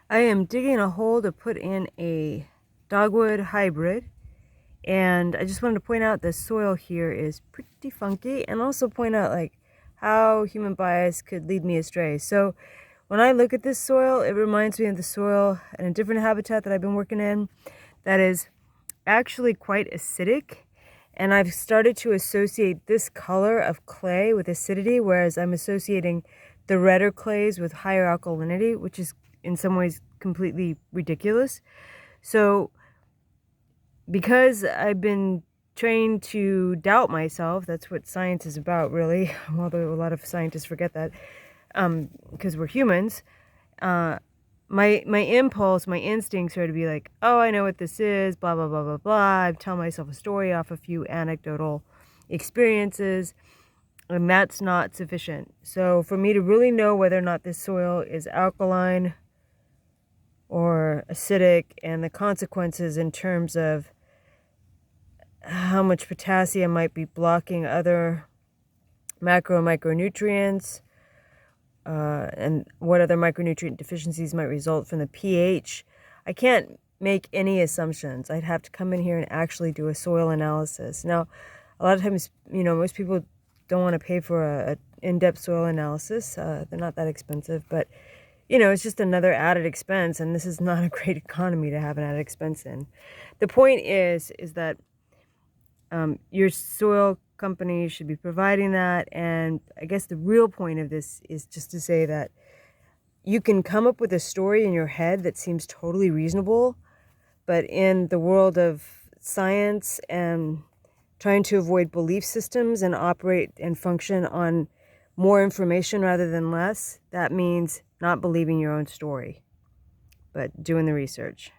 I am digging a hole to put in a dogwood hybrid, and I just wanted to point out the soil here is pretty funky, and also point out like how human bias could lead me astray. So when I look at this soil, it reminds me of the soil in a different habitat that I've been working in that is actually quite acidic. And I've started to associate this color of clay with acidity, whereas I'm associating the redder clays with higher alkalinity, which is in some ways completely ridiculous. So because I've been trained to doubt myself, that's what science is about, really, although a lot of scientists forget that, because we're humans. My impulse, my instincts are to be like, oh, I know what this is, blah blah blah blah blah. I tell myself a story off a few anecdotal experiences, and that's not sufficient. So for me to really know whether or not this soil is alkaline or acidic, and the consequences in terms of how much potassium might be blocking other macro and micronutrients, and what other micronutrient deficiencies might result from the pH. I can't make any assumptions. I'd have to come in here and actually do a soil analysis. Now, a lot of times, most people don't want to pay for a in-depth soil analysis. They're not that expensive, but it's just another added expense, and this is not a great economy to have an added expense in. The point is that your soil company should be providing that. And I guess the real point of this is just to say that you can come up with a story in your head that seems totally reasonable, but in the world of science and trying to avoid belief systems and operate and function on more information rather than less, that means not believing your own story, but doing the research.